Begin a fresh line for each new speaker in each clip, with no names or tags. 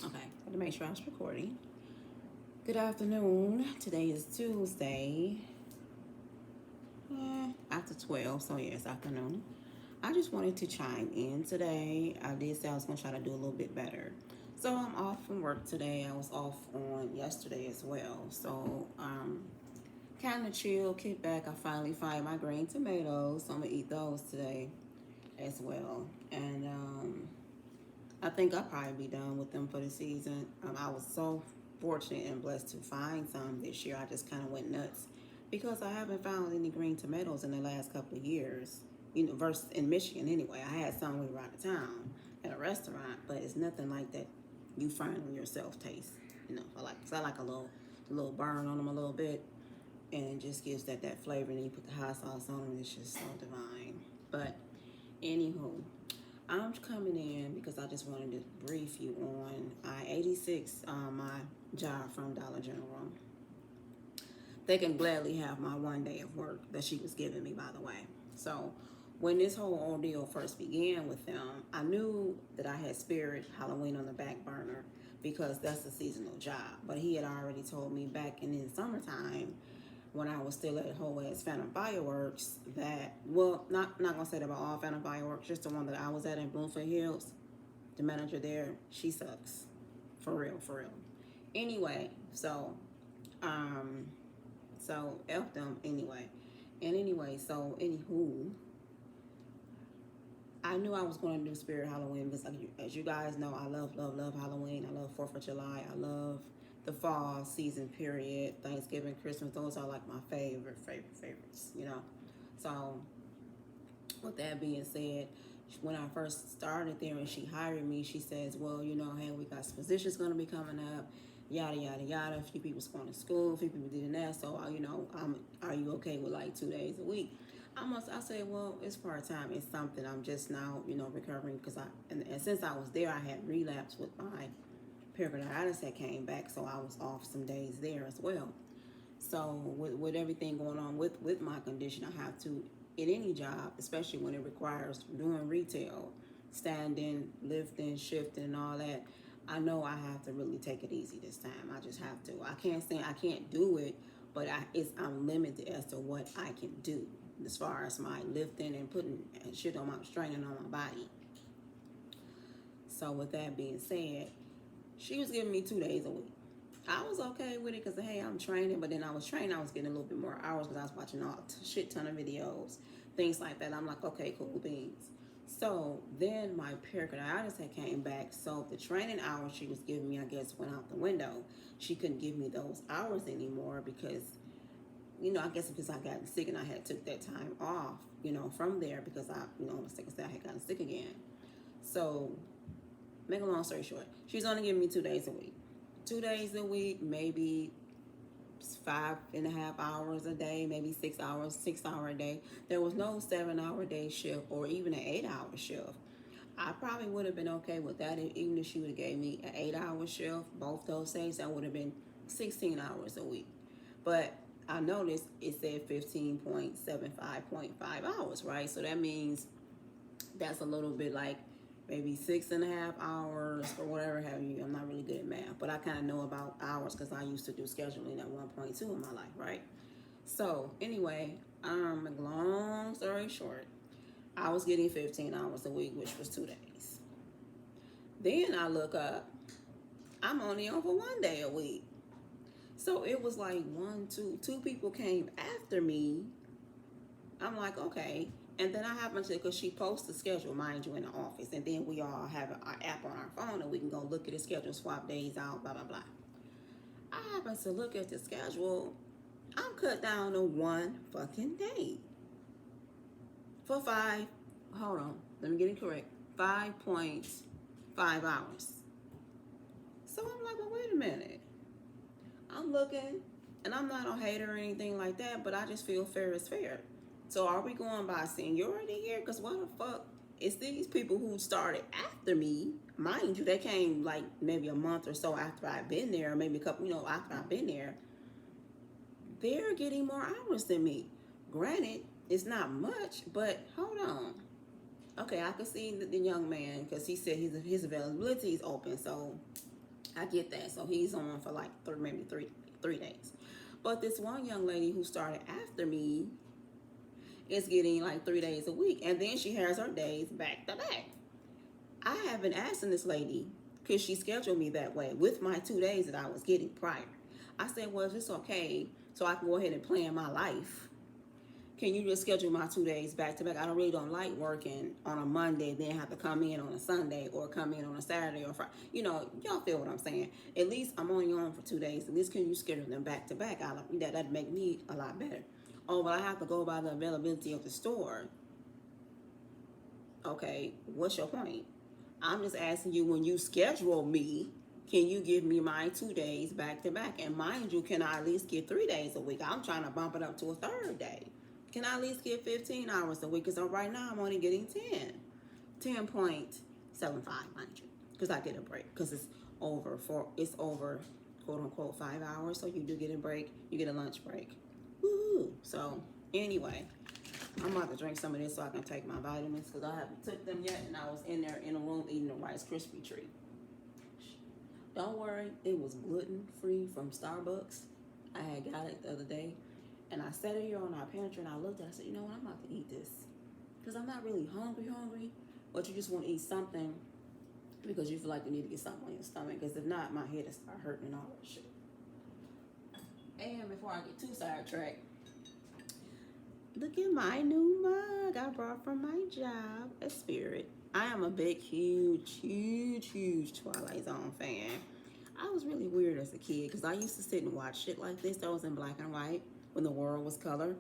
Okay, got to make sure I was recording. Good afternoon. Today is Tuesday, after 12, so yes, afternoon. I just wanted to chime in today. I did say I was going to try to do a little bit better. So I'm off from work today. I was off on yesterday as well. So, kind of chill, kick back. I finally find my green tomatoes, so I'm going to eat those today as well. And I think I'll probably be done with them for the season. I was so fortunate and blessed to find some this year. I just kind of went nuts because I haven't found any green tomatoes in the last couple of years. You know, versus in Michigan anyway. I had some we were out of town at a restaurant, but it's nothing like that you find on yourself taste. You know, I like a little burn on them a little bit, and it just gives that flavor. And then you put the hot sauce on them, and it's just so divine. But anywho, I'm coming in because I just wanted to brief you on I-86, my job from Dollar General. They can gladly have my 1 day of work that she was giving me, by the way. So when this whole ordeal first began with them, I knew that I had spared Halloween on the back burner because that's a seasonal job. But he had already told me back in the summertime when I was still at Hoas Phantom Fireworks that, well, not gonna say that about all Phantom Fireworks, just the one that I was at in Bloomfield Hills. The manager there, she sucks, for real, for real. Anyway, um, so F them anyway, and anyway, so anywho, I knew I was going to do Spirit Halloween because, like, as you guys know, I love Halloween. I love 4th of July. I love the fall season period, Thanksgiving, Christmas. Those are like my favorites, you know. So, with that being said, when I first started there and she hired me, she says, well, you know, hey, we got some positions going to be coming up, yada, yada, yada. A few people's going to school, a few people did that. So, you know, are you okay with like 2 days a week? I say, well, it's part time. It's something I'm just now, you know, recovering because and since I was there, I had relapsed with my pericarditis that came back. So I was off some days there as well. So with everything going on with my condition, I have to, in any job, especially when it requires doing retail, standing, lifting, shifting, and all that, I know I have to really take it easy this time. I just have to. I can't say I can't do it, but I'm limited as to what I can do as far as my lifting and putting shit on my straining on my body. So with that being said, she was giving me 2 days a week. I was okay with it because, hey, I'm training, but then I was training, I was getting a little bit more hours because I was watching a shit ton of videos, things like that. I'm like, okay, cool beans. So then my pericarditis had came back, so the training hours she was giving me, I guess, went out the window. She couldn't give me those hours anymore because, you know, I guess because I got sick and I had took that time off, you know, from there because I, you know, was sick and I had gotten sick again. So, make a long story short, she's only giving me 2 days a week. 2 days a week, maybe 5.5 hours a day, maybe 6 hours, 6 hour a day. There was no 7 hour day shift or even an 8 hour shift. I probably would have been okay with that even if she would have gave me an 8 hour shift. Both those days, that would have been 16 hours a week. But I noticed it said 15.75.5 hours, right? So that means that's a little bit like maybe 6.5 hours or whatever have you. I'm not really good at math, but I kind of know about hours because I used to do scheduling at 1.2 in my life, right? So anyway, long story short, I was getting 15 hours a week, which was 2 days. Then I look up, I'm only on for 1 day a week. So it was like two people came after me. I'm like, okay. And then I happen to, because she posts the schedule, mind you, in the office. And then we all have our app on our phone and we can go look at the schedule, swap days out, blah, blah, blah. I happen to look at the schedule. I'm cut down to one fucking day for hold on, let me get it correct, 5.5 hours. So I'm like, well, wait a minute. I'm looking, and I'm not a hater or anything like that, but I just feel fair is fair. So are we going by seniority here? Because what the fuck is these people who started after me? Mind you, they came like maybe a month or so after I've been there, or maybe a couple, you know, after I've been there. They're getting more hours than me. Granted, it's not much, but hold on. Okay, I can see the young man because he said his availability is open. So I get that. So he's on for like maybe three days. But this one young lady who started after me is getting like 3 days a week, and then she has her days back to back. I have been asking this lady, because she scheduled me that way with my 2 days that I was getting prior. I said, well, if it's okay, so I can go ahead and plan my life, can you just schedule my 2 days back to back? I don't like working on a Monday, then have to come in on a Sunday or come in on a Saturday or Friday. You know, y'all feel what I'm saying. At least I'm only on for 2 days. At least can you schedule them back to back? That'd make me a lot better. Oh, well, I have to go by the availability of the store. Okay, what's your point? I'm just asking you, when you schedule me, can you give me my 2 days back to back? And mind you, can I at least get 3 days a week? I'm trying to bump it up to a third day. Can I at least get 15 hours a week? Because right now I'm only getting 10.75, mind you, because I get a break, because it's over quote unquote 5 hours. So you do get a break, you get a lunch break. Woohoo! So anyway, I'm about to drink some of this so I can take my vitamins, because I haven't took them yet, and I was in there in a room eating a Rice Krispie treat. Don't worry, it was gluten-free from Starbucks. I had got it the other day, and I sat here on our pantry, and I looked at it, I said, you know what, I'm about to eat this. Because I'm not really hungry, but you just want to eat something because you feel like you need to get something on your stomach, because if not, my head will start hurting and all that shit. And before I get too sidetracked, look at my new mug I brought from my job, a Spirit. I am a big, huge Twilight Zone fan. I was really weird as a kid, because I used to sit and watch shit like this that was in black and white when the world was color.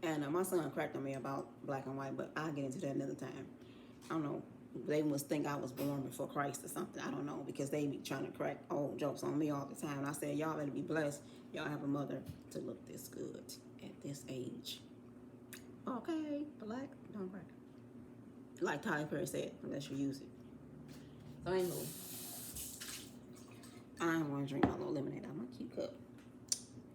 And my son cracked on me about black and white, but I'll get into that another time. I don't know. They must think I was born before Christ or something. I don't know, because they be trying to crack old jokes on me all the time. And I said, y'all better be blessed. Y'all have a mother to look this good at this age. Okay, black, don't crack. Like Tyler Perry said, unless you use it. So anyway, I'm going to drink my little lemonade out of my cute cup.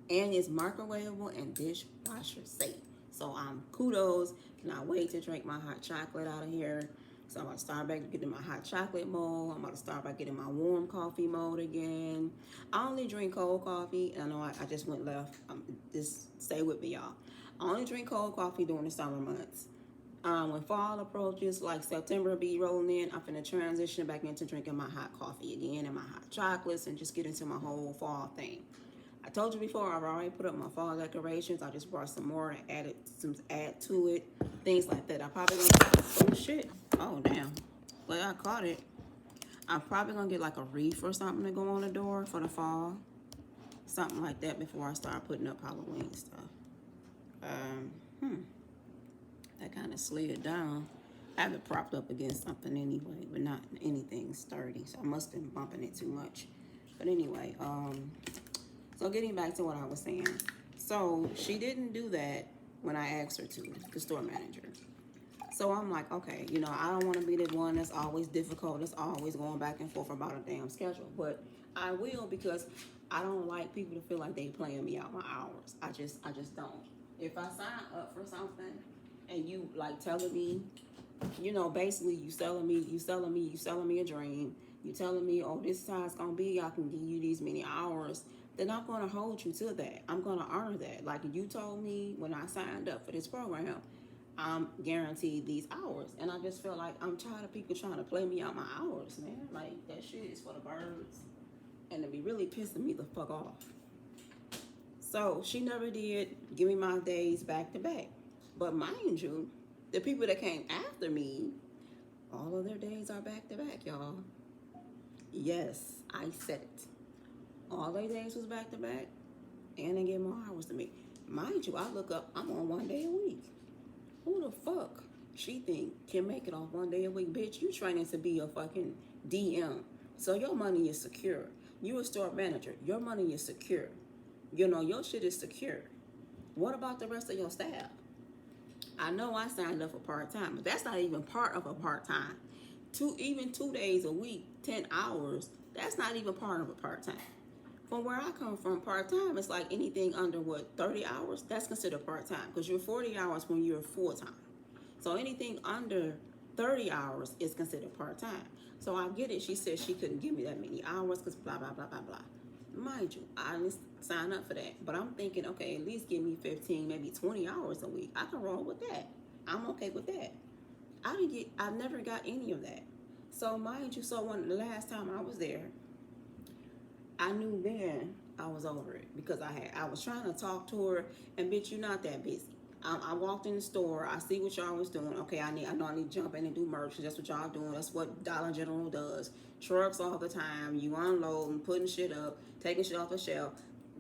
And it's microwavable and dishwasher safe. So kudos. Cannot wait to drink my hot chocolate out of here. So I'm going to start back getting my hot chocolate mode. I'm about to start by getting my warm coffee mode again. I only drink cold coffee. And I know I just went left. Just stay with me, y'all. I only drink cold coffee during the summer months. When fall approaches, like September be rolling in, I'm finna transition back into drinking my hot coffee again and my hot chocolates and just get into my whole fall thing. I told you before, I've already put up my fall decorations. I just brought some more and add to it, things like that. I probably gonna, oh shit, oh damn, well I caught it. I'm probably gonna get like a wreath or something to go on the door for the fall, something like that before I start putting up Halloween stuff. That kind of slid down. I have it propped up against something anyway, but not anything sturdy, so I must have been bumping it too much. But anyway, so getting back to what I was saying. So she didn't do that when I asked her to, the store manager. So I'm like, okay, you know, I don't want to be the one that's always difficult, that's always going back and forth about a damn schedule. But I will, because I don't like people to feel like they playing me out my hours. I just don't. If I sign up for something and you like telling me, you know, basically you selling me a dream. You telling me, oh, this is how it's gonna be. I can give you these many hours. Then I'm gonna hold you to that. I'm gonna honor that. Like you told me when I signed up for this program, I'm guaranteed these hours, and I just feel like I'm tired of people trying to play me out my hours, man. Like that shit is for the birds, and it be really pissing me the fuck off. So she never did give me my days back to back. But mind you, the people that came after me, all of their days are back to back, y'all. Yes, I said it. All their days was back to back, and they gave more hours to me. Mind you, I look up, I'm on 1 day a week. Who the fuck she think can make it off 1 day a week? Bitch, you training to be a fucking DM. So your money is secure. You a store manager. Your money is secure. You know, your shit is secure. What about the rest of your staff? I know I signed up for part-time, but that's not even part of a part-time. Even 2 days a week, 10 hours, that's not even part of a part-time. From where I come from, part-time is like anything under, 30 hours? That's considered part-time, because you're 40 hours when you're full-time. So anything under 30 hours is considered part-time. So I get it. She said she couldn't give me that many hours because blah, blah, blah, blah, blah. Mind you, I didn't sign up for that. But I'm thinking, okay, at least give me 15, maybe 20 hours a week. I can roll with that. I'm okay with that. I never got any of that. So mind you, so when the last time I was there, I knew then I was over it because I was trying to talk to her, and bitch, you're not that busy. I walked in the store. I see what y'all was doing. Okay, I know I need to jump in and do merch. That's what y'all doing. That's what Dollar General does. Trucks all the time. You unloading, putting shit up, taking shit off the shelf.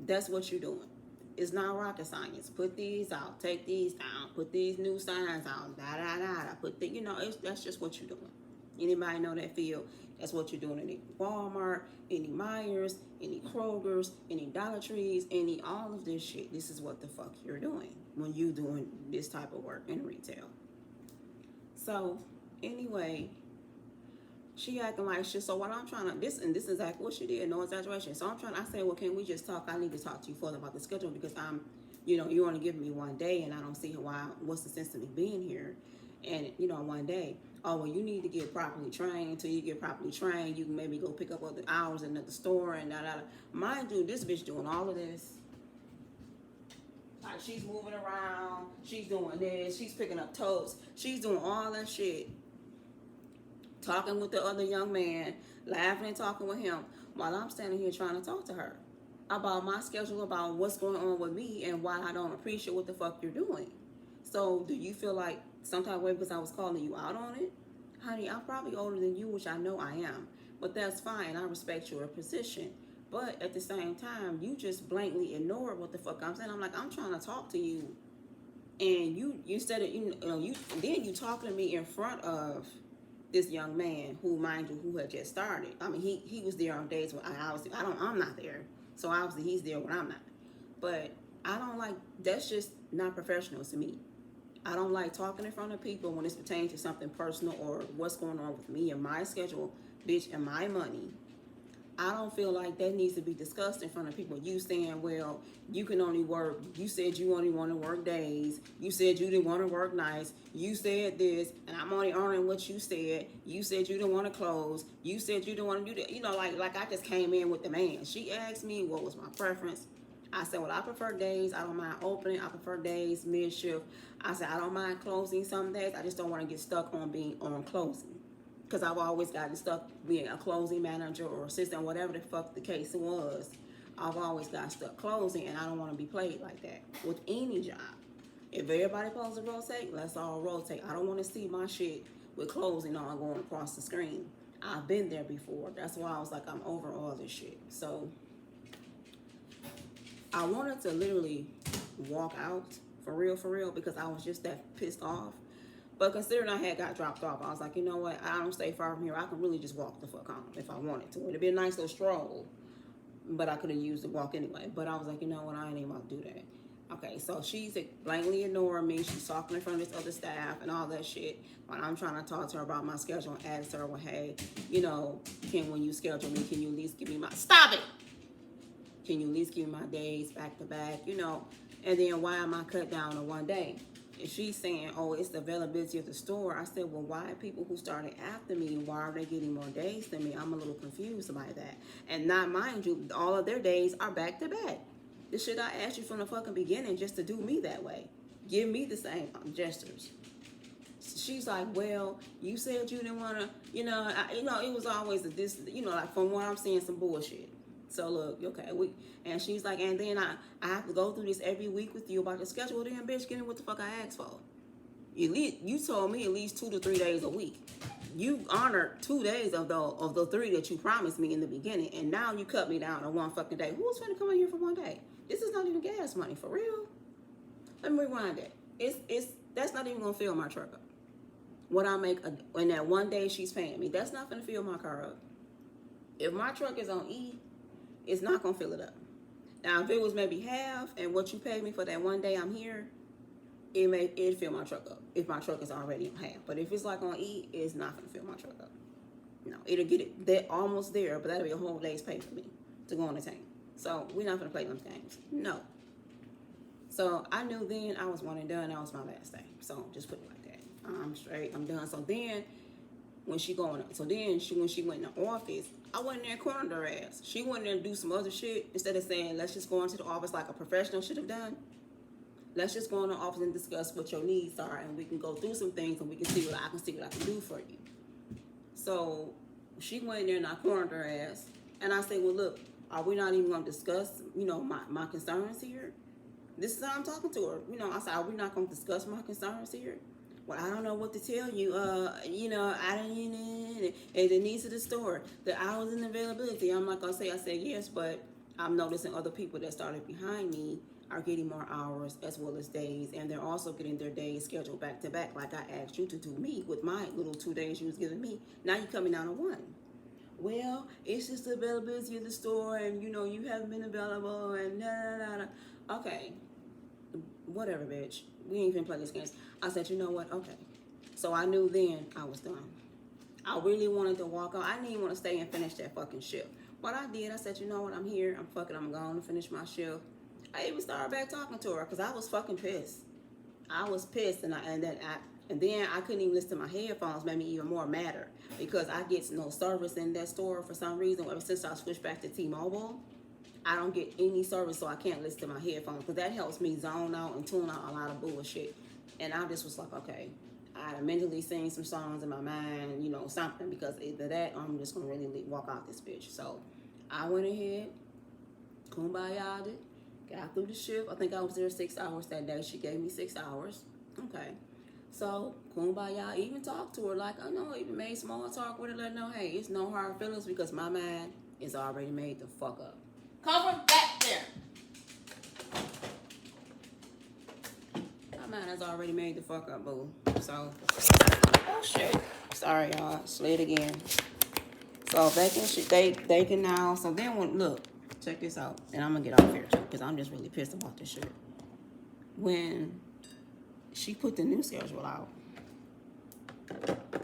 That's what you're doing. It's not rocket science. Put these out. Take these down. Put these new signs out. Da da da da. That's just what you're doing. Anybody know that field? That's what you're doing. Any Walmart, any Myers, any Kroger's, any Dollar Trees, any all of this shit. This is what the fuck you're doing when you doing this type of work in retail. So anyway, she acting like shit. So what I'm trying to this is exactly what she did, no exaggeration. So I say, well, can we just talk? I need to talk to you further about the schedule because you want to give me one day and I don't see what's the sense of me being here. And one day, oh well, you need to get properly trained. Until you get properly trained, you can maybe go pick up other hours in the store and da da da. Mind you, this bitch doing all of this. Like she's moving around, she's doing this, she's picking up totes, she's doing all that shit. Talking with the other young man, laughing and talking with him, while I'm standing here trying to talk to her about my schedule, about what's going on with me, and why I don't appreciate what the fuck you're doing. So do you feel like some type of way because I was calling you out on it? Honey, I'm probably older than you, which I know I am. But that's fine. I respect your position. But at the same time, you just blankly ignore what the fuck I'm saying. I'm like, I'm trying to talk to you. And you said it, then you talking to me in front of this young man who, mind you, who had just started. I mean, he was there on days when I'm not there. So obviously he's there when I'm not. But I don't like, that's just not professional to me. I don't like talking in front of people when it's pertaining to something personal or what's going on with me and my schedule, bitch, and my money. I don't feel like that needs to be discussed in front of people. You saying, well, you can only work, you said you only want to work days, you said you didn't want to work nights, you said this, and I'm only honoring what you said you didn't want to close, you said you didn't want to do that. Like I just came in with the man. She asked me what was my preference. I said, well, I prefer days. I don't mind opening. I prefer days, mid-shift. I said, I don't mind closing some days. I just don't want to get stuck on being on closing. Because I've always gotten stuck being a closing manager or assistant, whatever the fuck the case was. I've always got stuck closing, and I don't want to be played like that with any job. If everybody supposed to rotate, let's all rotate. I don't want to see my shit with closing on going across the screen. I've been there before. That's why I was like, I'm over all this shit. So I wanted to literally walk out for real, because I was just that pissed off. But considering I had got dropped off, I was like, you know what? I don't stay far from here. I can really just walk the fuck home if I wanted to. It'd be a nice little stroll, but I could have used the walk anyway. But I was like, you know what? I ain't even about to do that. Okay, so she's blankly ignoring me. She's talking in front of this other staff and all that shit. When I'm trying to talk to her about my schedule and ask her, well, hey, when you schedule me, can you at least give me stop it! Can you at least give me my days back to back, And then why am I cut down to one day? And she's saying, oh, it's the availability of the store. I said, well, why people who started after me, why are they getting more days than me? I'm a little confused by that. And not mind you, all of their days are back to back. This shit I asked you from the fucking beginning just to do me that way. Give me the same gestures. She's like, well, you said you didn't want to, it was always this, like from what I'm seeing, some bullshit. So look, okay, and she's like, and then I have to go through this every week with you about the schedule. Then, bitch, get in what the fuck I asked for. You told me at least 2 to 3 days a week. You honored 2 days of the 3 that you promised me in the beginning, and now you cut me down to one fucking day. Who's gonna come in here for one day? This is not even gas money, for real. Let me rewind that. That's not even gonna fill my truck up. What I make in that one day she's paying me, that's not gonna fill my car up. If my truck is on E, it's not gonna fill it up. Now, if it was maybe half, and what you paid me for that one day I'm here, it'd fill my truck up. If my truck is already on half, but if it's like on E, it's not gonna fill my truck up. No, it'll get it almost there, but that'll be a whole day's pay for me to go on the tank. So we're not gonna play those games. No. So I knew then I was one and done. That was my last day. So just put it like that. I'm straight. I'm done. So then when she when she went in the office, I went in there and cornered her ass. She went in there and do some other shit instead of saying, let's just go into the office like a professional should have done. Let's just go in the office and discuss what your needs are, and we can go through some things, and we can see what I can do for you. So she went in there and I cornered her ass, and I said, well, look, are we not even going to discuss, my concerns here? This is how I'm talking to her. I said, are we not going to discuss my concerns here? Well, I don't know what to tell you. I didn't, and the needs of the store, the hours and availability. I'm not going to say, I said yes, but I'm noticing other people that started behind me are getting more hours as well as days, and they're also getting their days scheduled back to back, like I asked you to do me with my little 2 days you was giving me. Now you're coming down to 1. Well, it's just the availability of the store, and you haven't been available, and Okay, whatever, bitch. We ain't even play this game. I said, you know what? Okay. So I knew then I was done. I really wanted to walk out. I didn't even want to stay and finish that fucking shift. But I did. I said, you know what? I'm here. I'm going to finish my shift. I even started back talking to her because I was fucking pissed. I was pissed, and then I couldn't even listen to my headphones. Made me even more madder because I get no service in that store for some reason. Ever since I switched back to T-Mobile, I don't get any service, so I can't listen to my headphones because that helps me zone out and tune out a lot of bullshit. And I just was like, okay, I mentally sing some songs in my mind, something, because either that or I'm just gonna really walk out this bitch. So I went ahead, kumbaya'd it. Got through the shift. I think I was there 6 hours that day. She gave me 6 hours. Okay. So, kumbaya, even talked to her like, I know, even made small talk with her, let her know, hey, it's no hard feelings because my mind is already made the fuck up. Come from back there. My mind has already made the fuck up, boo. So, oh shit. Sorry, y'all. Slid again. So, they can now, so then look. Check this out, and I'm gonna get off here too because I'm just really pissed about this shit. When she put the new schedule out,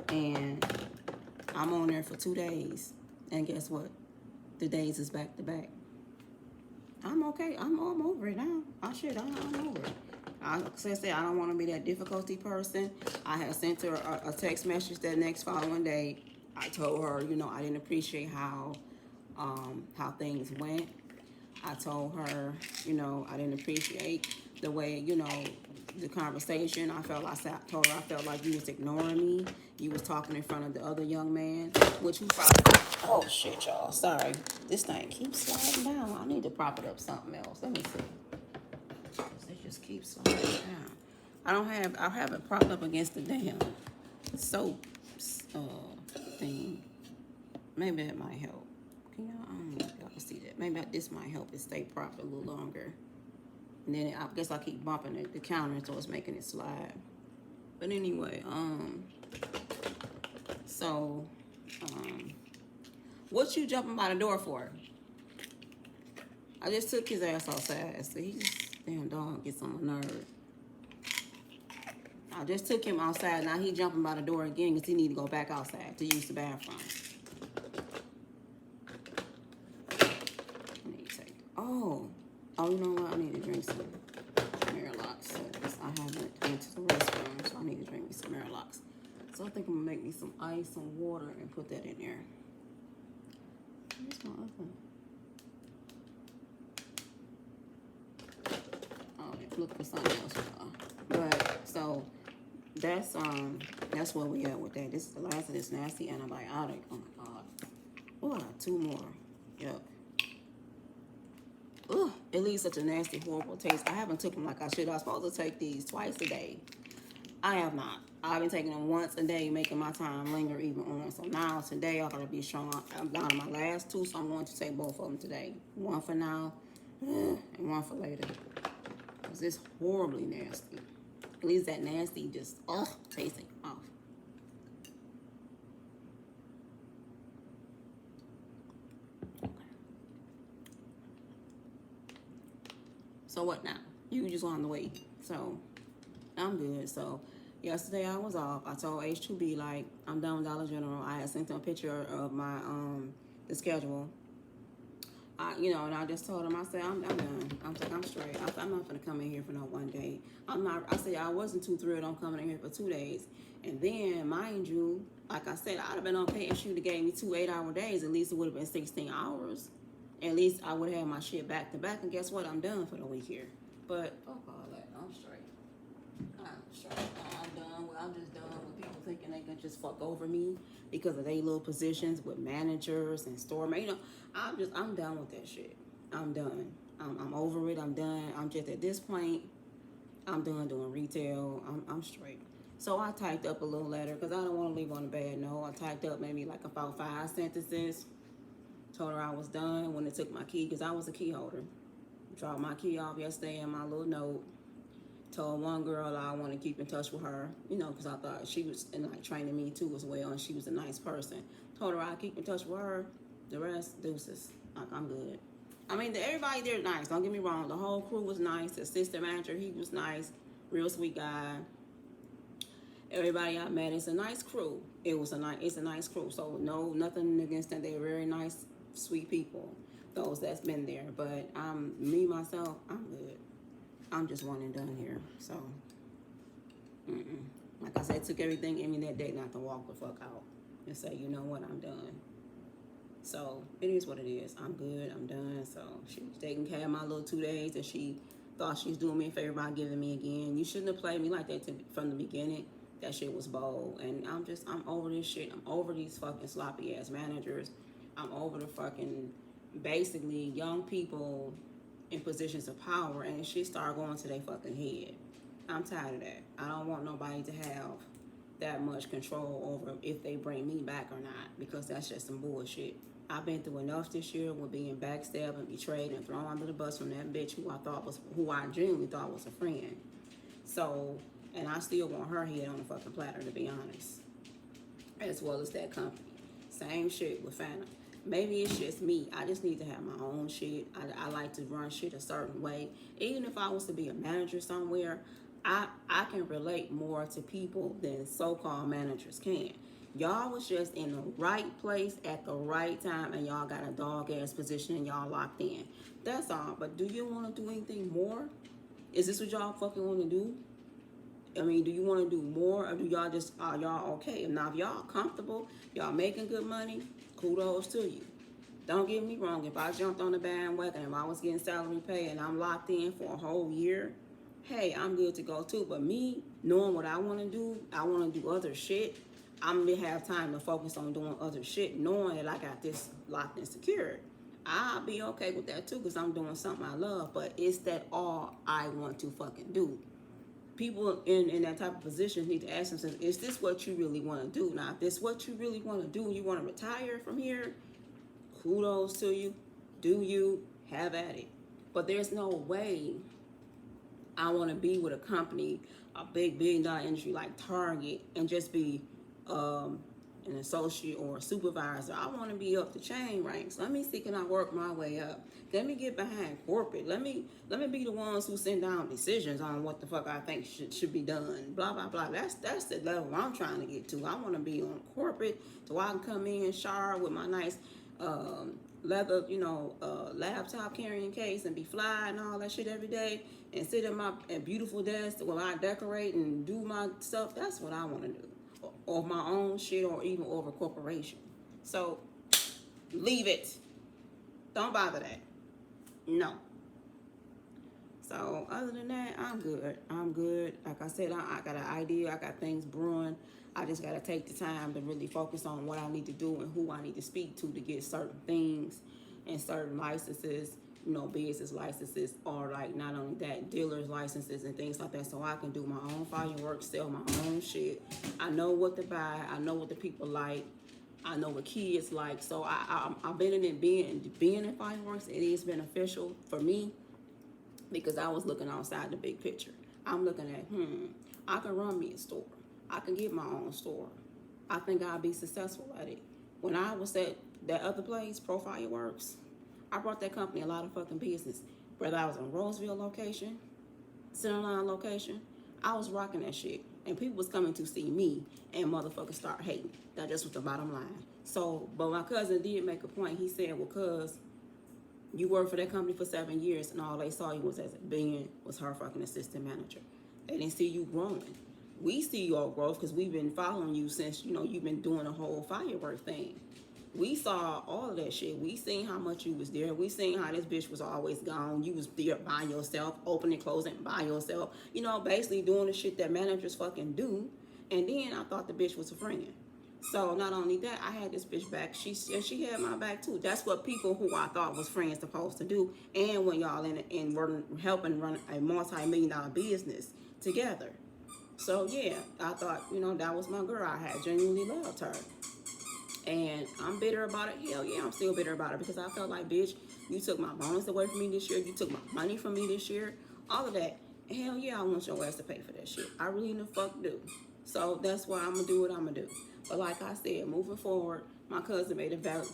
and I'm on there for 2 days, and guess what? The days is back to back. I'm okay. I'm over it now. I'm over it. Like I said, I don't want to be that difficulty person. I had sent her a text message that next following day. I told her, I didn't appreciate how things went. I told her, I didn't appreciate the way, the conversation. I told her I felt like you was ignoring me. You was talking in front of the other young man, which you probably, oh shit, y'all, sorry. This thing keeps sliding down. I need to prop it up something else. Let me see. It just keeps sliding down. I have it propped up against the damn soap thing. Maybe that might help. I don't know if y'all can see that. Maybe this might help it stay propped a little longer. And then I guess I keep bumping the counter so it's making it slide. But anyway, what you jumping by the door for? I just took his ass outside. So he just, damn dog gets on my nerve. I just took him outside. Now he jumping by the door again because he need to go back outside to use the bathroom. Oh, you know what? I need to drink some Miralax. I haven't been to the restroom, so I need to drink me some Miralax. So I think I'm going to make me some ice and water and put that in there. Where's my other? Oh, look for something else. But, so, that's where we at with that. This is the last of this nasty antibiotic. Oh, my God. Oh, I got 2 more. Yep. Ugh, it leaves such a nasty, horrible taste. I haven't taken them like I should. I was supposed to take these twice a day. I have not. I've been taking them once a day, making my time linger even on. So now, today, I gotta be strong. I'm down to my last 2, so I'm going to take both of them today. 1 for now, and 1 for later. Because it's horribly nasty. It leaves that nasty, just, tasting off. So what now? You just want to wait. So I'm good. So yesterday I was off. I told H2B, like, I'm done with Dollar General. I had sent them a picture of my the schedule. And I just told him, I said, I'm done. I'm like, I'm straight. I'm not gonna come in here for no one day. I'm not. I said I wasn't too thrilled on coming in here for 2 days, and then mind you, like I said, I'd have been okay if she would have gave me 2 8-hour days. At least it would have been 16 hours. At least I would have had my shit back to back. And guess what? I'm done for the week here. But fuck all that. I'm straight. I'm straight. I'm done. Well, I'm just done with people thinking they can just fuck over me because of their little positions with managers and store. I'm done with that shit. I'm done. I'm over it. I'm done. I'm just at this point. I'm done doing retail. I'm straight. So I typed up a little letter because I don't want to leave on a bad note. I typed up maybe like about 5 sentences. Told her I was done when they took my key because I was a key holder. Dropped my key off yesterday in my little note. Told one girl I want to keep in touch with her, because I thought she was training me too as well, and she was a nice person. Told her I'd keep in touch with her. The rest, deuces. Like, I'm good. I mean, everybody there nice. Don't get me wrong. The whole crew was nice. The assistant manager, he was nice. Real sweet guy. Everybody I met, it's a nice crew. It's a nice crew. So no, nothing against them. They're very nice, sweet people. Those that's been there. But me myself, I'm good. I'm just one and done here. So, like I said, it took everything in me that day not to walk the fuck out and say, you know what, I'm done. So it is what it is. I'm good. I'm done. So she was taking care of my little 2 days, and she thought she was doing me a favor by giving me again. You shouldn't have played me like that from the beginning. That shit was bold, and I'm over this shit. I'm over these fucking sloppy ass managers. I'm over the fucking basically young people in positions of power, and shit start going to their fucking head. I'm tired of that. I don't want nobody to have that much control over if they bring me back or not, because that's just some bullshit. I've been through enough this year with being backstabbed and betrayed and thrown under the bus from that bitch who I genuinely thought was a friend. So, and I still want her head on the fucking platter, to be honest, as well as that company. Same shit with Fanta. Maybe it's just me. I just need to have my own shit. I like to run shit a certain way. Even if I was to be a manager somewhere, I can relate more to people than so-called managers can. Y'all was just in the right place at the right time, and y'all got a dog-ass position and y'all locked in. That's all. But do you want to do anything more? Is this what y'all fucking want to do? I mean, do you want to do more, or do y'all are y'all okay? Now, if y'all comfortable, y'all making good money, kudos to you. Don't get me wrong. If I jumped on the bandwagon, if I was getting salary pay and I'm locked in for a whole year, hey, I'm good to go too. But me, knowing what I want to do, I want to do other shit. I'm going to have time to focus on doing other shit, knowing that I got this locked and secured. I'll be okay with that too, because I'm doing something I love. But is that all I want to fucking do? People in that type of position need to ask themselves, is this what you really want to do? Now, if this is what you really want to do, you want to retire from here, kudos to you. Do you, have at it. But there's no way I want to be with a company, a big $1 billion industry like Target, and just be an associate or a supervisor. I want to be up the chain ranks. Let me see, can I work my way up? Let me get behind corporate. Let me be the ones who send down decisions on what the fuck I think should be done. Blah blah blah. That's the level I'm trying to get to. I want to be on corporate so I can come in shower with my nice leather, laptop carrying case and be fly and all that shit every day, and sit at my beautiful desk while I decorate and do my stuff. That's what I want to do. Or my own shit, or even over a corporation. So leave it. Don't bother that. No. So other than that, I'm good. I'm good. Like I said, I got an idea. I got things brewing. I just got to take the time to really focus on what I need to do and who I need to speak to get certain things and certain licenses, business licenses, or like not only that, dealers licenses and things like that, so I can do my own fireworks, sell my own shit. I know what to buy. I know what the people like. I know what kids like. So I've been in it, being in fireworks. It is beneficial for me because I was looking outside the big picture. I'm looking at, I can run me a store. I can get my own store. I think I'll be successful at it. When I was at that other place, Pro Fireworks, I brought that company a lot of fucking business. Whether I was in Roseville location, Centerline location, I was rocking that shit. And people was coming to see me, and motherfuckers start hating. That just was the bottom line. So, but my cousin did make a point. He said, well, cuz, You worked for that company for 7 years, and all they saw you was as being was her fucking assistant manager. They didn't see you growing. We see your growth because we've been following you since you've been doing the whole firework thing. We saw all of that shit. We seen how much you was there. We seen how this bitch was always gone. You was there by yourself, opening, closing by yourself. Basically doing the shit that managers fucking do. And then I thought the bitch was a friend. So not only that, I had this bitch back. She had my back too. That's what people who I thought was friends supposed to do. And when y'all in were helping run a multi-million-dollar business together. So yeah, I thought that was my girl. I had genuinely loved her. And I'm bitter about it. Hell yeah, I'm still bitter about it because I felt like, bitch, you took my bonus away from me this year. You took my money from me this year. All of that. Hell yeah, I want your ass to pay for that shit. I really the fuck do. So that's why I'm going to do what I'm going to do. But like I said, moving forward, my cousin made a valid,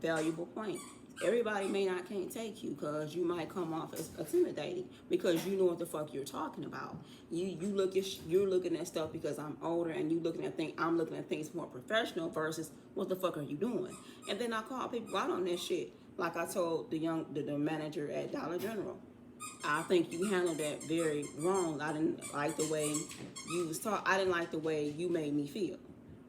valuable point. Everybody may not can't take you because you might come off as intimidating because you know what the fuck you're talking about. You're looking at stuff because I'm older and I'm looking at things more professional versus what the fuck are you doing? And then I call people out on this shit. Like I told the manager at Dollar General. I think you handled that very wrong. I didn't like the way you was taught. I didn't like the way you made me feel.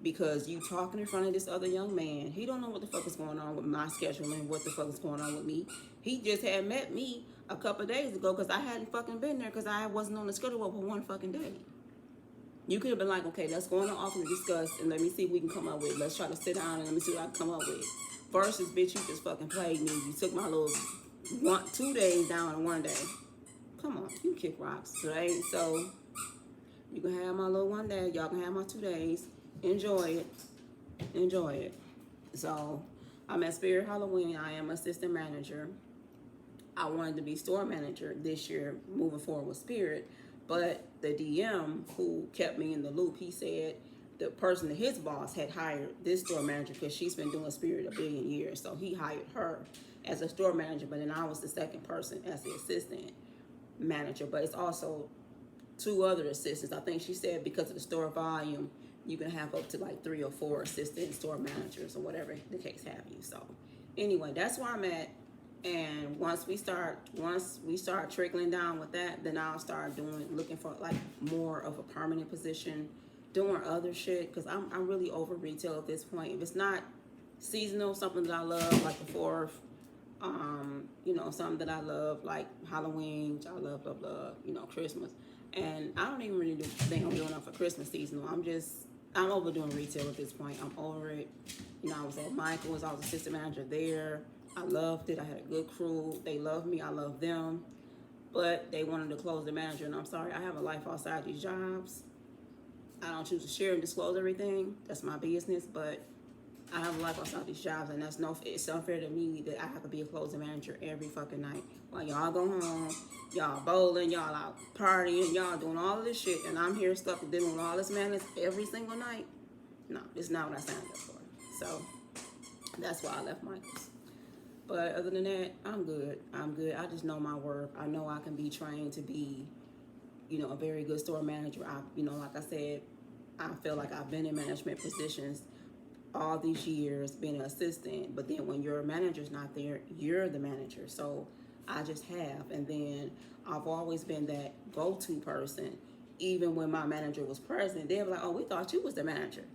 Because you talking in front of this other young man. He don't know what the fuck is going on with my schedule and what the fuck is going on with me. He just had met me a couple of days ago because I hadn't fucking been there because I wasn't on the schedule for one fucking day. You could have been like, okay, let's go in the office and discuss and let me see what we can come up with. Let's try to sit down and let me see what I can come up with. Versus, bitch, you just fucking played me. You took my little 2 days down in 1 day. Come on, you kick rocks today. So you can have my little 1 day. Y'all can have my 2 days. Enjoy it. So I'm at Spirit Halloween. I am assistant manager. I wanted to be store manager this year moving forward with Spirit, but the DM who kept me in the loop, he said the person that his boss had hired this store manager because she's been doing Spirit a billion years, so he hired her as a store manager, but then I was the second person as the assistant manager, but it's also 2 other assistants. I think she said because of the store volume you can have up to like 3 or 4 assistant store managers or whatever the case have you. So anyway, that's where I'm at. And once we start trickling down with that, then I'll start looking for like more of a permanent position, doing other shit. Cause I'm really over retail at this point. If it's not seasonal, something that I love, like the 4th, something that I love, like Halloween, which I love, Christmas. And I don't even really think I'm doing it for Christmas seasonal. I'm overdoing retail at this point. I'm over it. I was at Michael's. I was assistant manager there. I loved it. I had a good crew. They love me. I love them. But they wanted to close the manager. And I'm sorry, I have a life outside these jobs. I don't choose to share and disclose everything. That's my business. But I have a life outside these jobs. And it's unfair to me that I have to be a closing manager every fucking night. While y'all go home, y'all bowling, y'all out partying, y'all doing all of this shit, and I'm here stuck dealing with all this madness every single night. No, it's not what I signed up for. So that's why I left Michael's. But other than that, I'm good. I just know my worth. I know I can be trained to be, a very good store manager. Like I said, I feel like I've been in management positions all these years, being an assistant. But then when your manager's not there, you're the manager. So I just have. And then I've always been that go-to person. Even when my manager was present, they'll be like, oh, we thought you was the manager.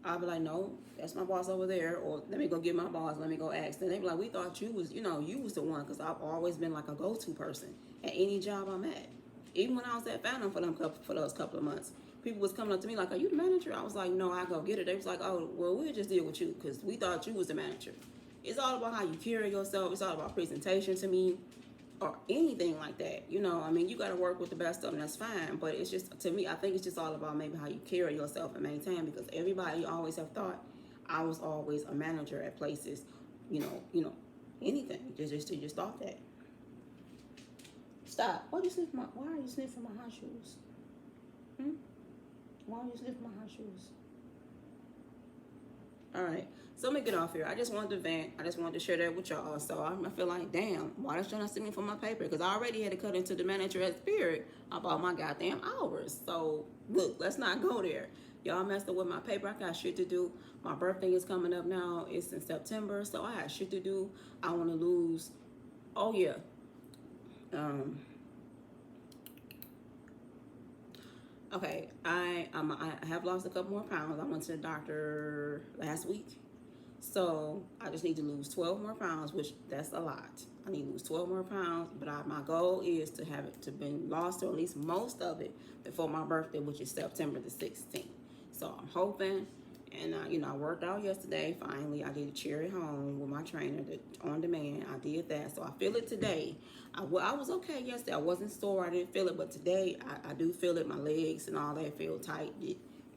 I'll be like, no, that's my boss over there. Or let me go get my boss. Let me go ask. And they be like, we thought you was, you was the one. Because I've always been like a go-to person at any job I'm at. Even when I was at Phantom for those couple of months, people was coming up to me like, are you the manager? I was like, no, I go get it. They was like, oh, well, we'll just deal with you because we thought you was the manager. It's all about how you carry yourself. It's all about presentation to me or anything like that. You got to work with the best of them. That's fine. But it's just, to me, I think it's just all about maybe how you carry yourself and maintain, because everybody always have thought I was always a manager at places, anything. Just thought that. Stop. Why are you sniffing my hot shoes? Why are you sniffing my hot shoes? All right. So let me get off here. I just wanted to vent. I just wanted to share that with y'all. So I feel like, damn, why is John sending me for my paper? Because I already had to cut into the manager at Spirit about my goddamn hours. So look, let's not go there. Y'all messed up with my paper. I got shit to do. My birthday is coming up now. It's in September, so I have shit to do. I want to lose. Oh yeah. Okay, I have lost a couple more pounds. I went to the doctor last week, so I just need to lose 12 more pounds, which that's a lot. I need to lose 12 more pounds, but my goal is to have it to be lost, or at least most of it, before my birthday, which is September the 16th. So I'm hoping, and I worked out yesterday. Finally, I did a chair at home with my trainer on demand. I did that, so I feel it today. I was okay yesterday. I wasn't sore. I didn't feel it, but today I do feel it. My legs and all that feel tight.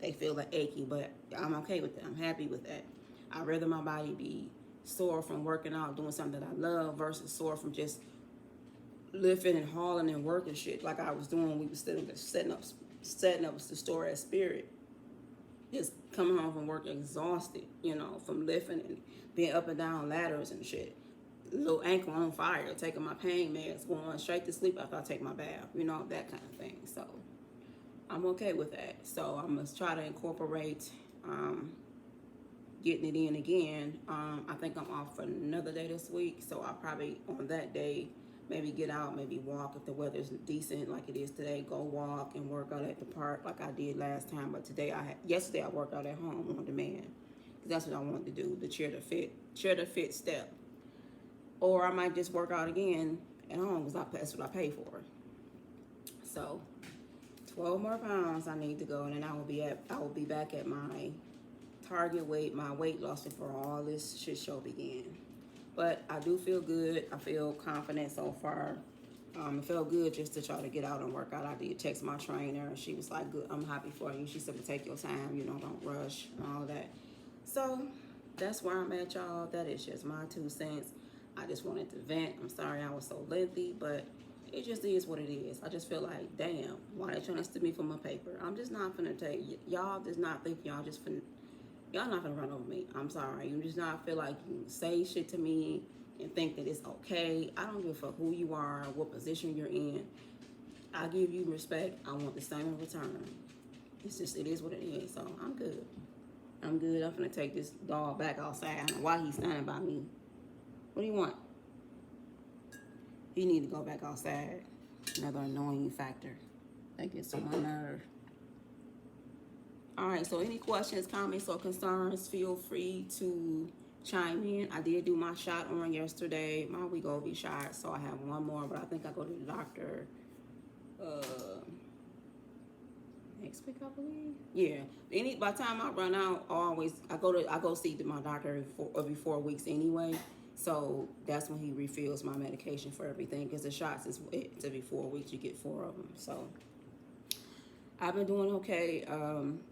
They feel like achy, but I'm okay with that. I'm happy with that. I'd rather my body be sore from working out, doing something that I love, versus sore from just lifting and hauling and working shit like I was doing. We was setting up the store at Spirit. Just coming home from work exhausted, from lifting and being up and down ladders and shit. Little ankle on fire, taking my pain meds, going straight to sleep after I take my bath, that kind of thing. So I'm okay with that. So I'm going to try to incorporate getting it in again. I think I'm off for another day this week, so I'll probably on that day maybe get out, maybe walk if the weather's decent like it is today. Go walk and work out at the park like I did last time. But yesterday I worked out at home on demand because that's what I wanted to do, the chair to fit step. Or I might just work out again at home because that's what I pay for. So 12 more pounds I need to go, and then I will be back at my target weight, my weight loss before all this shit show began. But I do feel good. I feel confident so far. It felt good just to try to get out and work out. I did text my trainer. She was like, "Good, I'm happy for you." She said, "But take your time, don't rush," and all of that. So that's where I'm at, y'all. That is just my 2 cents. I just wanted to vent. I'm sorry I was so lengthy, but it just is what it is. I just feel like, damn, why they trying to steal me from my paper? I'm just not finna take y'all. Does not think y'all not gonna run over me. I'm sorry. You just not feel like you say shit to me and think that it's okay. I don't give a fuck who you are, what position you're in. I give you respect. I want the same in return. It is what it is. So I'm good. I'm gonna take this dog back outside. I don't know why he's standing by me. What do you want? He need to go back outside. Another annoying factor. That gets on my nerve. All right, so any questions, comments, or concerns, feel free to chime in. I did do my shot on yesterday, my Wegovy shot, so I have one more, but I think I go to the doctor next week, I believe. Yeah. By the time I run out, I go see my doctor every 4 weeks anyway. So that's when he refills my medication for everything, because the shots it's every 4 weeks. You get 4 of them. So I've been doing okay.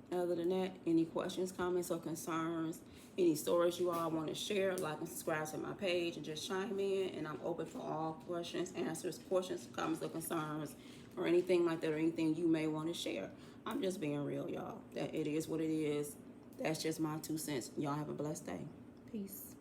Other than that, any questions, comments, or concerns, any stories you all want to share, like and subscribe to my page and just chime in. And I'm open for all questions, comments, or concerns, or anything like that, or anything you may want to share. I'm just being real, y'all. That it is what it is. That's just my 2 cents. Y'all have a blessed day. Peace.